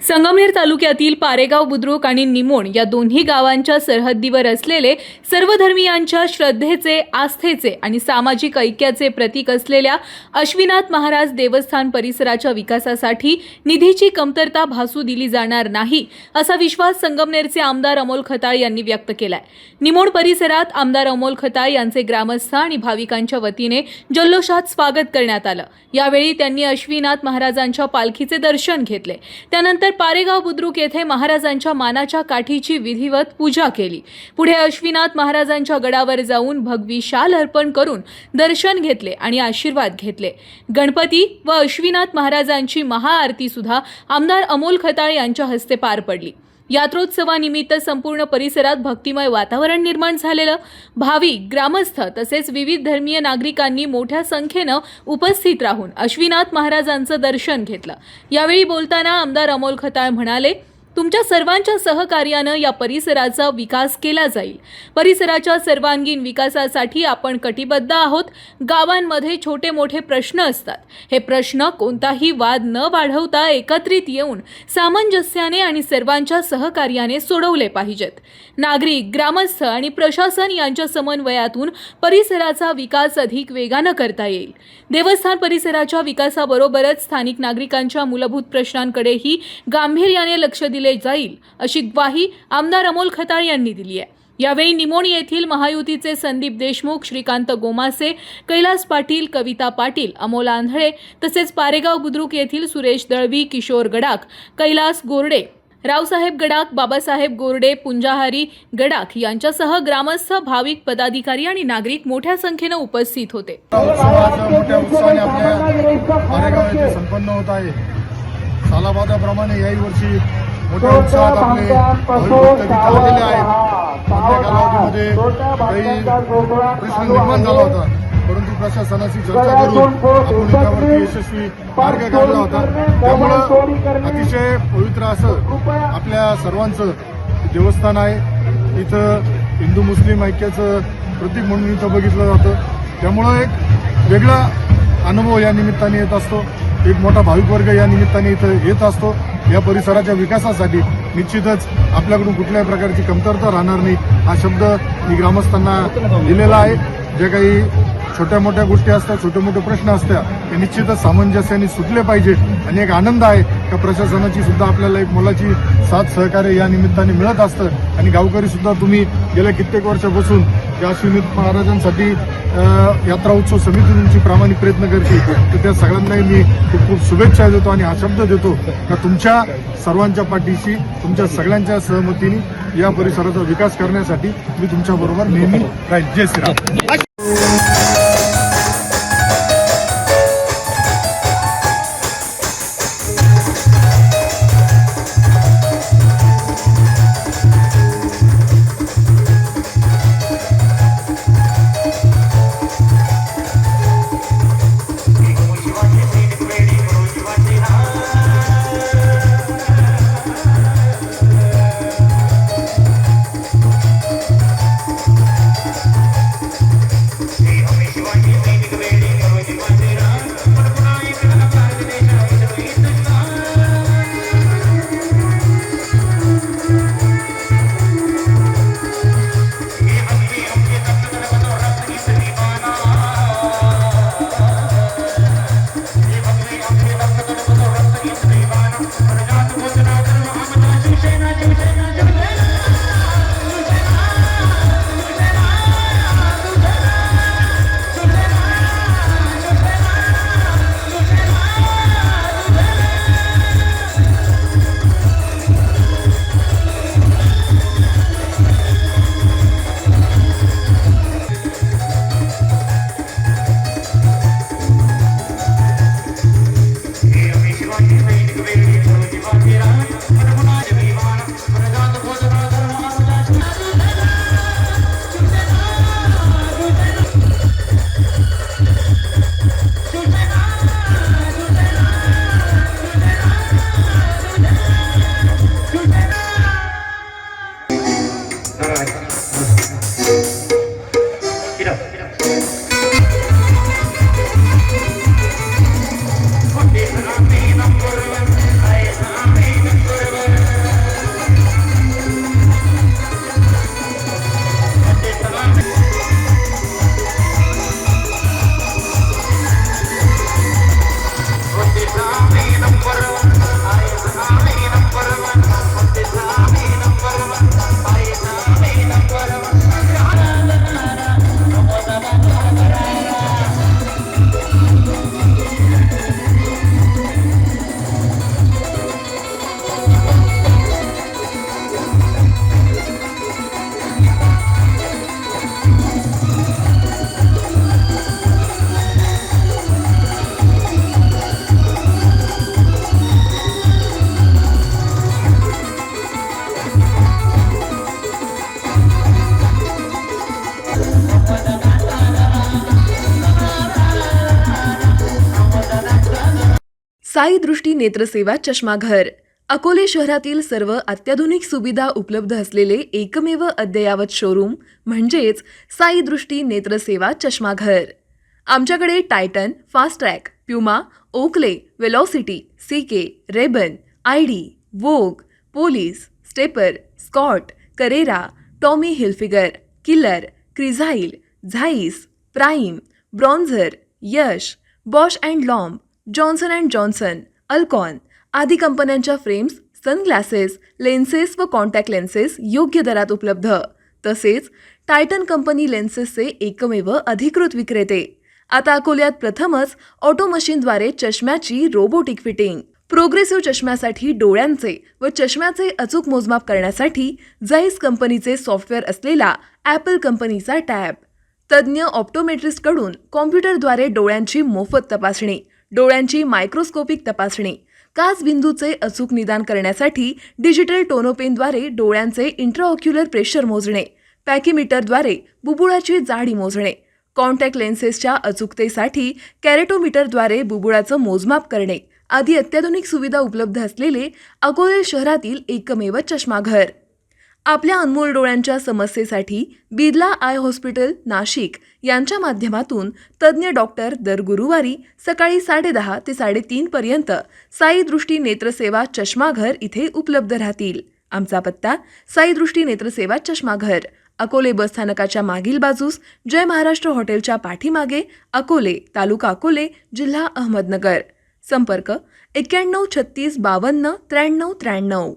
संगमनेर तालुक्यातील पारेगाव बुद्रुक आणि निमोण या दोन्ही गावांच्या सरहद्दीवर असलेले सर्वधर्मीयांच्या श्रद्धेचे, आस्थेचे आणि सामाजिक ऐक्याचे प्रतीक असलेल्या अश्विनाथ महाराज देवस्थान परिसराच्या विकासासाठी निधीची कमतरता भासू दिली जाणार नाही असा विश्वास संगमनेरचे आमदार अमोल खताळ यांनी व्यक्त केलाय। निमोण परिसरात आमदार अमोल खताळ यांचे ग्रामस्थ आणि भाविकांच्या वतीने जल्लोषात स्वागत करण्यात आलं। यावेळी त्यांनी अश्विनाथ महाराजांच्या पालखीचे दर्शन घेतले। त्यानंतर पारेगाव बुद्रुक येथे महाराजांच्या मानाच्या काठीची विधिवत पूजा केली। पुढे अश्विनाथ महाराजांच्या गडावर जाऊन भगवी शाल अर्पण करून दर्शन घेतले आणि आशीर्वाद घेतले। गणपती व अश्विनाथ महाराजांची महाआरती सुद्धा आमदार अमोल खताळ यांच्या हस्ते पार पडली। यात्रोत्सवानिमित्त संपूर्ण परिसरात भक्तिमय वातावरण निर्माण झालेलं। भाविक, ग्रामस्थ तसेच विविध धर्मीय नागरिकांनी मोठ्या संख्येनं उपस्थित राहून अश्विनाथ महाराजांचं दर्शन घेतलं। यावेळी बोलताना आमदार अमोल खताळ म्हणाले, तुमच्या सर्वांच्या सहकार्यानं या परिसराचा विकास केला जाईल। परिसराच्या सर्वांगीण विकासासाठी आपण कटिबद्ध आहोत। गावांमध्ये छोटे मोठे प्रश्न असतात। हे प्रश्न कोणताही वाद न वाढवता एकत्रित येऊन सामंजस्याने आणि सर्वांच्या सहकार्याने सोडवले पाहिजेत। नागरिक, ग्रामस्थ आणि प्रशासन यांच्या समन्वयातून परिसराचा विकास अधिक वेगानं करता येईल। देवस्थान परिसराच्या विकासाबरोबरच स्थानिक नागरिकांच्या मूलभूत प्रश्नांकडेही गांभीर्याने लक्ष दिले जाईल अशी ग्वाही आमदार अमोल खताळ यांनी दिली आहे। यावेळी निमोण येथील महायुतीचे संदीप देशमुख, श्रीकांत गोमासे, कैलास पाटील, कविता पाटील, अमोल आंधळे तसेच पारेगाव बुद्रुक येथील सुरेश दळवी, किशोर गडाख, कैलास गोरडे, रावसाहेब गडाख, बाबासाहेब गोरडे, पुंजाहारी गडाख यांच्यासह ग्रामस्थ, भाविक, पदाधिकारी आणि नागरिक मोठ्या संख्येने उपस्थित होते। संपन्न होत आहे। सालाबादाप्रमाणे याही वर्षी मोठ्या उत्साहात आपले भक्त आलेले आहेत। मधल्या कालावधीमध्ये काही प्रश्न निर्माण झाला होता, परंतु प्रशासनाशी चर्चा करून आपण त्यावरती यशस्वी मार्ग काढला होता। त्यामुळं अतिशय पवित्र असं आपल्या सर्वांचं देवस्थान आहे। इथं हिंदू मुस्लिम ऐक्याचं प्रतीक म्हणून इथं बघितलं जातं। त्यामुळं एक वेगळा अनुभव या निमित्ताने येत असतो। एक मोठा भाविक वर्ग या निमित्ताने इथं येत असतो। या परिसराच्या विकासासाठी निश्चितच आपल्याकडून कुठल्याही प्रकारची कमतरता राहणार नाही हा शब्द मी ग्रामस्थांना दिलेला आहे। जे काही छोट्या मोठ्या गोष्टी असतात, छोटे मोठे प्रश्न असतात, ते निश्चितच सामंजस्याने सुटले पाहिजे। आणि एक आनंद आहे का प्रशासनाची सुद्धा आपल्याला एक मोलाची साथ सहकार्य या निमित्ताने मिळत असतं। आणि गावकरी सुद्धा तुम्ही गेल्या कित्येक वर्षापासून या अश्विनाथ महाराजांसाठी यात्रा उत्सव समिती तुमची प्रामाणिक प्रयत्न करते, तर त्या सगळ्यांनाही मी खूप खूप शुभेच्छा देतो आणि हा शब्द देतो का तुमच्या सर्वांच्या पाठीशी, तुमच्या सगळ्यांच्या सहमतीने या परिसराचा विकास करण्यासाठी मी तुमच्याबरोबर नेहमी राहील। जय श्रीराम। साई दृष्टी नेत्रसेवा चष्माघर अकोले शहरातील सर्व अत्याधुनिक सुविधा उपलब्ध असलेले एकमेव अद्ययावत शोरूम म्हणजेच साई दृष्टी नेत्रसेवा चष्माघर. आमच्याकडे Titan, Fastrack, Puma, Oakley, Velocity, CK, Rayban, ID, Vogue, Police, Stepper, Scott, Carrera, Tommy Hilfiger, Killer, Crizal, Zeiss, Prime, Bronzer, Yash, Bausch and Lomb, Johnson and Johnson, Alcon आदी कंपन्यांच्या फ्रेम्स, सनग्लासेस, लेन्सेस व contact lenses योग्य दरात उपलब्ध. तसेच Titan company लेन्सेसचे एकमेव अधिकृत विक्रेते. आता अकोल्यात प्रथमच ऑटो मशीनद्वारे चष्म्याची रोबोटिक फिटिंग. प्रोग्रेसिव्ह चष्म्यासाठी डोळ्यांचे व चष्म्याचे अचूक मोजमाप करण्यासाठी जाईस कंपनीचे सॉफ्टवेअर असलेला ॲपल कंपनीचा टॅब. तज्ज्ञ ऑप्टोमेट्रिस्टकडून कॉम्प्युटरद्वारे डोळ्यांची मोफत तपासणी, डोळ्यांची मायक्रोस्कोपिक तपासणी, काच बिंदूचे अचूक निदान करण्यासाठी डिजिटल टोनोपेनद्वारे डोळ्यांचे इंट्राऑक्युलर प्रेशर मोजणे, पॅकीमीटरद्वारे बुबुळाची जाडी मोजणे, कॉन्टॅक्ट लेन्सेसच्या अचूकतेसाठी कॅरेटोमीटरद्वारे बुबुळाचं मोजमाप करणे आदी अत्याधुनिक सुविधा उपलब्ध असलेले अकोले शहरातील एकमेव चष्माघर. आपल्या अनमोल डोळ्यांच्या समस्येसाठी बिर्ला आय हॉस्पिटल नाशिक यांच्या माध्यमातून तज्ज्ञ डॉक्टर दर गुरुवारी सकाळी 10:30 ते 3:30 पर्यंत साई दृष्टी नेत्रसेवा चष्माघर इथे उपलब्ध राहतील. आमचा पत्ता साई दृष्टी नेत्रसेवा चष्माघर, अकोले बसस्थानकाच्या मागील बाजूस, जय महाराष्ट्र हॉटेलच्या पाठीमागे, अकोले, तालुका अकोले, जिल्हा अहमदनगर. संपर्क 91 36 52 93 93.